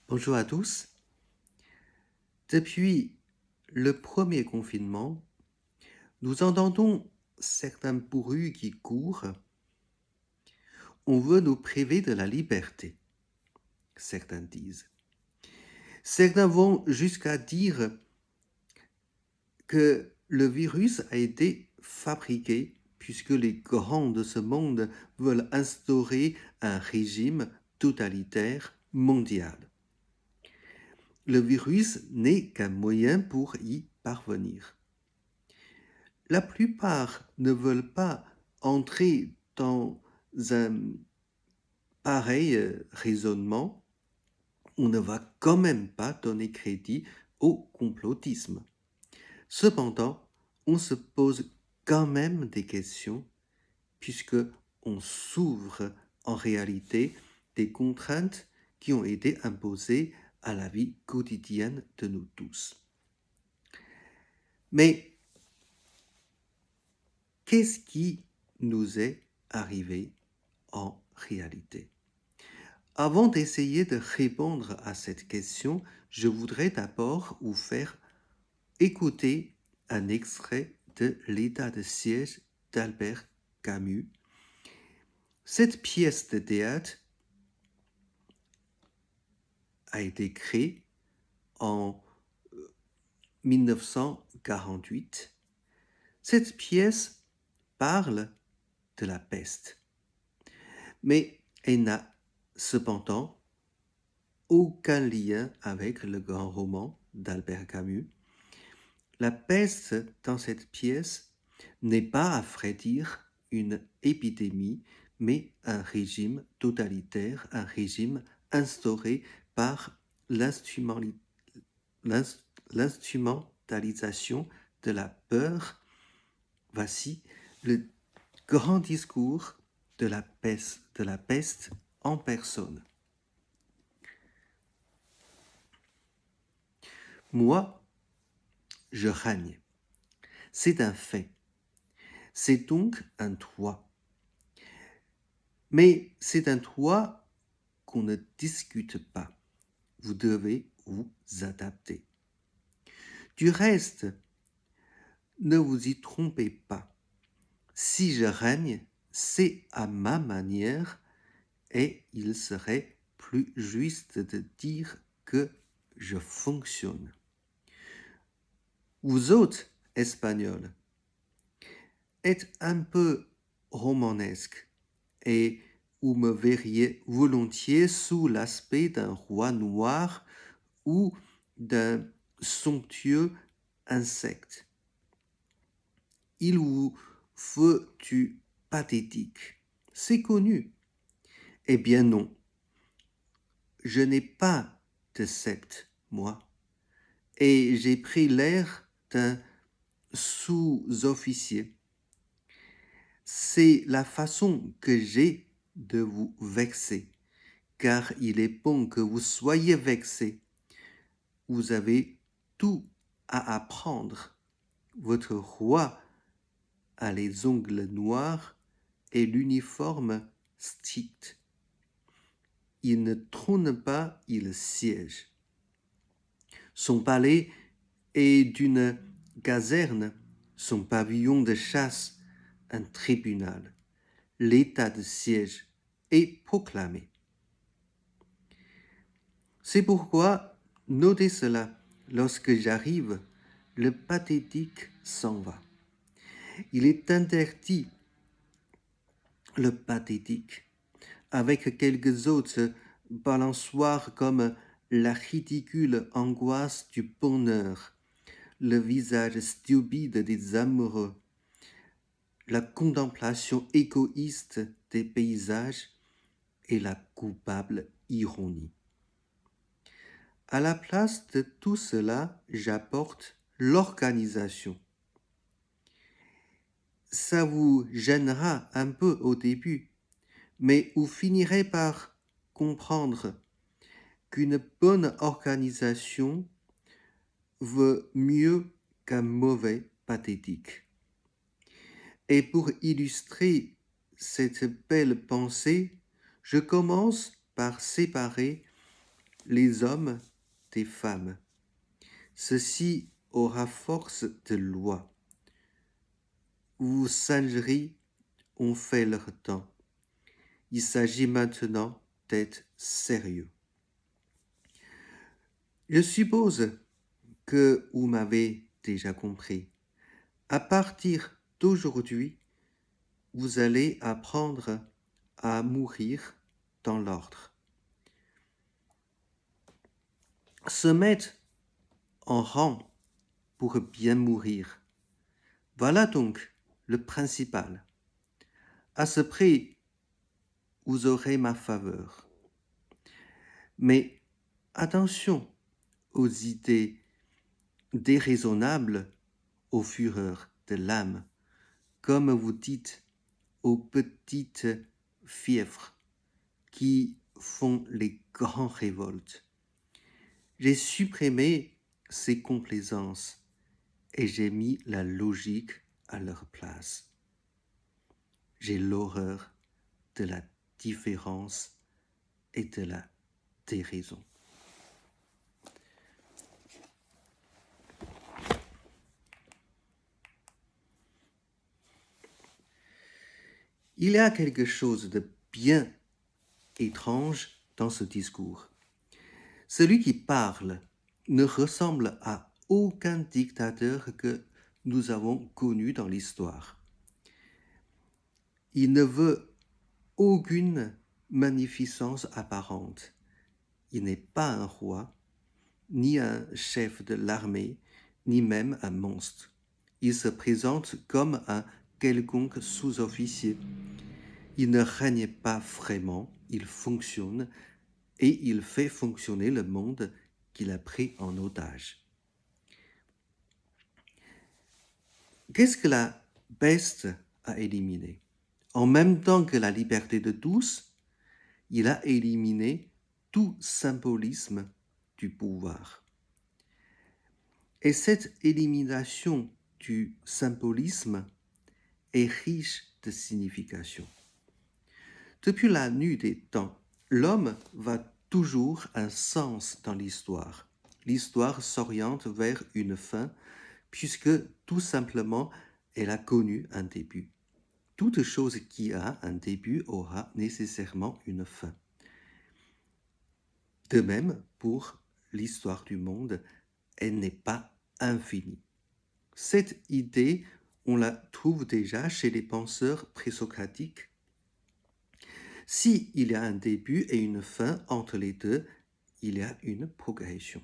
Bonjour à tous. Depuis le premier confinement, nous entendons certains bruits qui courent. On veut nous priver de la liberté, certains disent. Certains vont jusqu'à dire que le virus a été fabriqué puisque les grands de ce monde veulent instaurer un régime totalitaire mondial. Le virus n'est qu'un moyen pour y parvenir. La plupart ne veulent pas entrer dans un pareil raisonnement. On ne va quand même pas donner crédit au complotisme. Cependant, on se pose quand même des questions puisque on s'ouvre en réalité des contraintes qui ont été imposées à la vie quotidienne de nous tous. Mais qu'est-ce qui nous est arrivé en réalité? Avant d'essayer de répondre à cette question, je voudrais d'abord vous faire écouter un extrait de L'état de siège d'Albert Camus. Cette pièce de théâtre a été créée en 1948. Cette pièce parle de la peste, mais elle n'a cependant aucun lien avec le grand roman d'Albert Camus. La peste dans cette pièce n'est pas, à vrai dire, une épidémie, mais un régime totalitaire, un régime instauré par l'instrumentalisation de la peur. Voici le grand discours de la peste en personne. Moi, je règne. C'est un fait. C'est donc un droit. Mais c'est un droit qu'on ne discute pas. Vous devez vous adapter. Du reste, ne vous y trompez pas. Si je règne, c'est à ma manière et il serait plus juste de dire que je fonctionne. Vous autres, Espagnols, êtes un peu romanesque et vous me verriez volontiers sous l'aspect d'un roi noir ou d'un somptueux insecte. Il vous faut du pathétique. C'est connu. Eh bien non. Je n'ai pas de secte, moi. Et j'ai pris l'air d'un sous-officier. C'est la façon que j'ai de vous vexer, car il est bon que vous soyez vexés. Vous avez tout à apprendre. Votre roi a les ongles noirs et l'uniforme strict. Il ne trône pas, il siège. Son palais est d'une caserne, son pavillon de chasse, un tribunal. L'état de siège est proclamé. C'est pourquoi, notez cela, lorsque j'arrive, le pathétique s'en va. Il est interdit, le pathétique, avec quelques autres balançoires comme la ridicule angoisse du bonheur, le visage stupide des amoureux, la contemplation égoïste des paysages et la coupable ironie. À la place de tout cela, j'apporte l'organisation. Ça vous gênera un peu au début, mais vous finirez par comprendre qu'une bonne organisation vaut mieux qu'un mauvais pathétique. Et pour illustrer cette belle pensée, je commence par séparer les hommes des femmes. Ceci aura force de loi. Vos singeries ont fait leur temps. Il s'agit maintenant d'être sérieux. Je suppose que vous m'avez déjà compris. À partir d'aujourd'hui, vous allez apprendre à mourir dans l'ordre. Se mettre en rang pour bien mourir. Voilà donc le principal. À ce prix, vous aurez ma faveur. Mais attention aux idées déraisonnables, aux fureurs de l'âme, comme vous dites, aux petites fièvres qui font les grandes révoltes. J'ai supprimé ces complaisances et j'ai mis la logique à leur place. J'ai l'horreur de la différence et de la déraison. Il y a quelque chose de bien étrange dans ce discours. Celui qui parle ne ressemble à aucun dictateur que nous avons connu dans l'histoire. Il ne veut aucune magnificence apparente. Il n'est pas un roi, ni un chef de l'armée, ni même un monstre. Il se présente comme un quelconque sous-officier. Il ne règne pas vraiment, il fonctionne et il fait fonctionner le monde qu'il a pris en otage. Qu'est-ce que la peste a éliminé? En même temps que la liberté de tous, il a éliminé tout symbolisme du pouvoir. Et cette élimination du symbolisme est riche de signification. Depuis la nuit des temps, l'homme va toujours un sens dans l'histoire. L'histoire s'oriente vers une fin, puisque tout simplement, elle a connu un début. Toute chose qui a un début aura nécessairement une fin. De même, pour l'histoire du monde, elle n'est pas infinie. Cette idée, on la trouve déjà chez les penseurs présocratiques. Si il y a un début et une fin entre les deux, il y a une progression,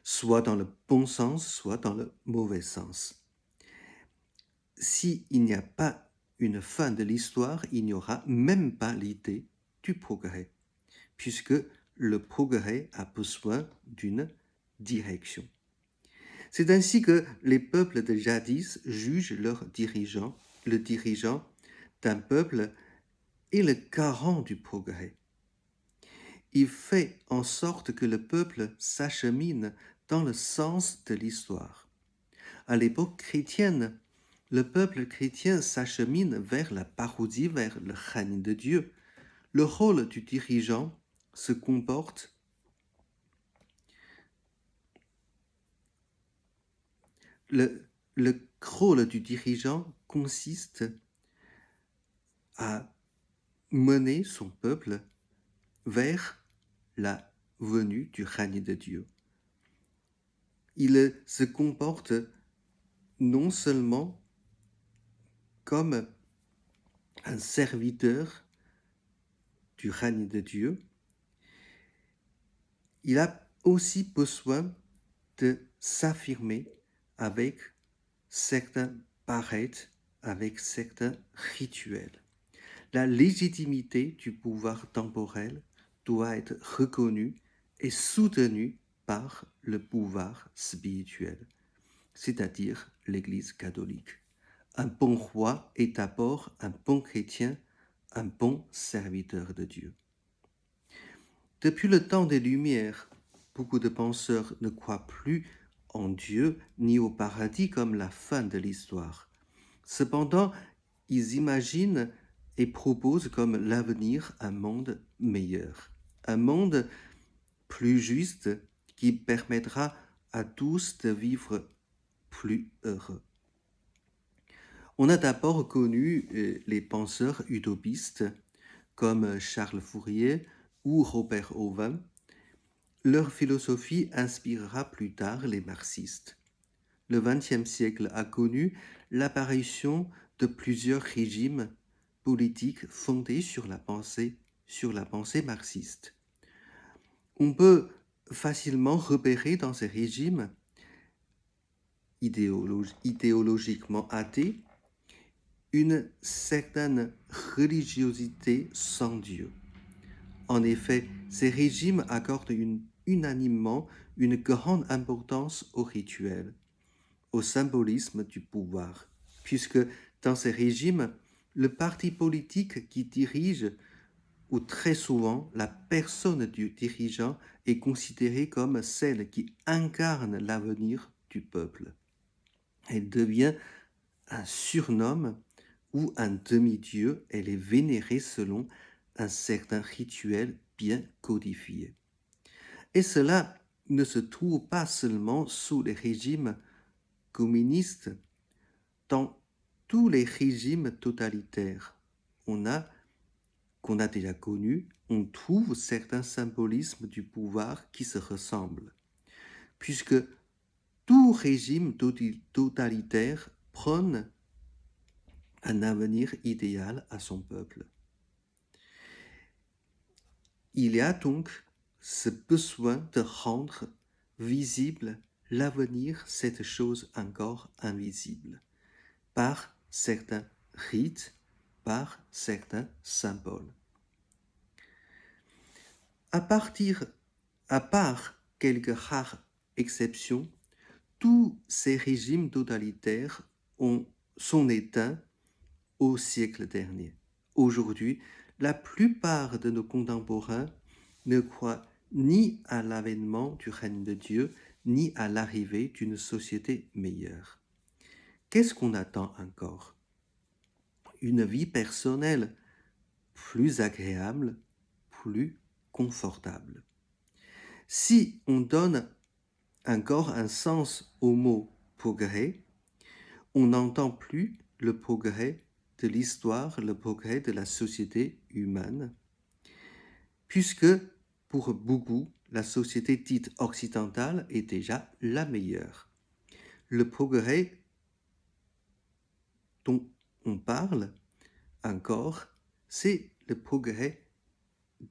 soit dans le bon sens, soit dans le mauvais sens. S'il n'y a pas une fin de l'histoire, il n'y aura même pas l'idée du progrès, puisque le progrès a besoin d'une direction. C'est ainsi que les peuples de jadis jugent leurs dirigeants. Le dirigeant d'un peuple est le garant du progrès. Il fait en sorte que le peuple s'achemine dans le sens de l'histoire. À l'époque chrétienne, le peuple chrétien s'achemine vers la parodie, vers le règne de Dieu. Le rôle du dirigeant se comporte le rôle du dirigeant consiste à mener son peuple vers la venue du règne de Dieu. Il se comporte non seulement comme un serviteur du règne de Dieu, il a aussi besoin de s'affirmer avec certains paraîtres, avec certains rituels. La légitimité du pouvoir temporel doit être reconnue et soutenue par le pouvoir spirituel, c'est-à-dire l'Église catholique. Un bon roi est d'abord un bon chrétien, un bon serviteur de Dieu. Depuis le temps des Lumières, beaucoup de penseurs ne croient plus en Dieu ni au paradis comme la fin de l'histoire. Cependant, ils imaginent et proposent comme l'avenir un monde meilleur, un monde plus juste, qui permettra à tous de vivre plus heureux. On a d'abord connu les penseurs utopistes comme Charles Fourier ou Robert Owen. Leur philosophie inspirera plus tard les marxistes. Le XXe siècle a connu l'apparition de plusieurs régimes politiques fondés sur la pensée marxiste. On peut facilement repérer dans ces régimes idéologiquement athées une certaine religiosité sans Dieu. En effet, ces régimes accordent unanimement une grande importance au rituel, au symbolisme du pouvoir, puisque dans ces régimes, le parti politique qui dirige, ou très souvent la personne du dirigeant, est considérée comme celle qui incarne l'avenir du peuple. Elle devient un surnom ou un demi-dieu, elle est vénérée selon un certain rituel bien codifié. Et cela ne se trouve pas seulement sous les régimes communistes. Dans tous les régimes totalitaires qu'on a déjà connus, on trouve certains symbolismes du pouvoir qui se ressemblent, puisque tout régime totalitaire prône un avenir idéal à son peuple. Il y a donc ce besoin de rendre visible l'avenir, cette chose encore invisible, par certains rites, par certains symboles. À part quelques rares exceptions, tous ces régimes totalitaires sont éteints au siècle dernier. Aujourd'hui, la plupart de nos contemporains ne croient ni à l'avènement du règne de Dieu, ni à l'arrivée d'une société meilleure. Qu'est-ce qu'on attend encore? Une vie personnelle plus agréable, plus confortable. Si on donne encore un sens au mot progrès, on n'entend plus le progrès de l'histoire, le progrès de la société humaine, puisque pour beaucoup, la société dite occidentale est déjà la meilleure. Le progrès dont on parle encore, c'est le progrès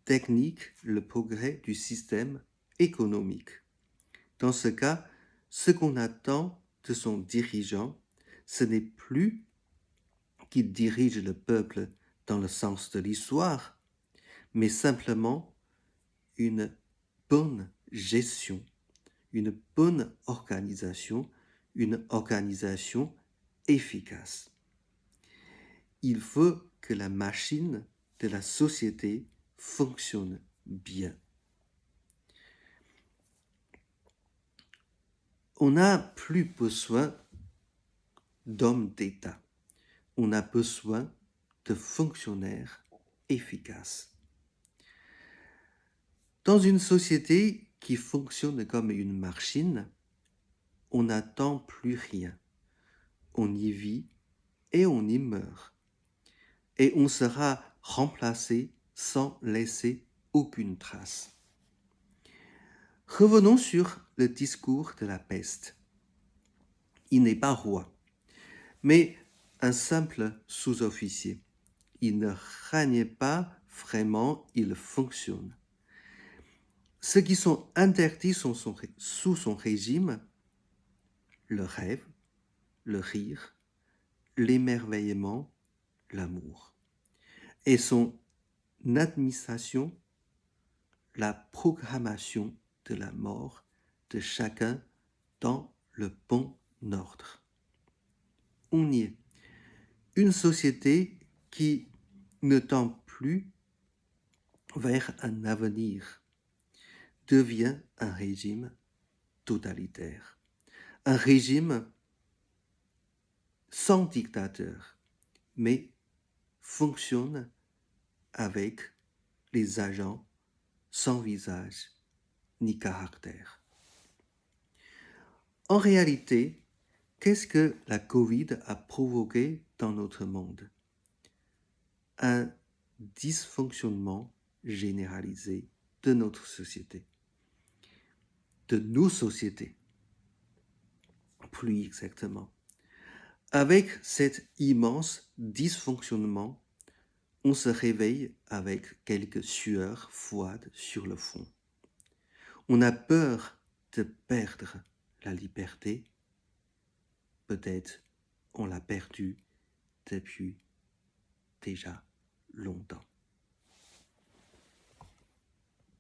technique, le progrès du système économique. Dans ce cas, ce qu'on attend de son dirigeant, ce n'est plus qu'il dirige le peuple dans le sens de l'histoire, mais simplement une bonne gestion, une bonne organisation, une organisation efficace. Il faut que la machine de la société fonctionne bien. On n'a plus besoin d'hommes d'État. On a besoin de fonctionnaires efficaces. Dans une société qui fonctionne comme une machine, on n'attend plus rien. On y vit et on y meurt. Et on sera remplacé sans laisser aucune trace. Revenons sur le discours de la peste. Il n'est pas roi, mais un simple sous-officier. Il ne règne pas vraiment, il fonctionne. Ceux qui sont interdits sous son régime, le rêve, le rire, l'émerveillement, l'amour. Et son administration, la programmation de la mort de chacun dans le bon ordre. On y est. Une société qui ne tend plus vers un avenir devient un régime totalitaire. Un régime sans dictateur, mais fonctionne avec les agents sans visage ni caractère. En réalité, qu'est-ce que la Covid a provoqué dans notre monde? Un dysfonctionnement généralisé de notre société, de nos sociétés, plus exactement. Avec cet immense dysfonctionnement, on se réveille avec quelques sueurs froides sur le front. On a peur de perdre la liberté. Peut-être on l'a perdue depuis déjà longtemps.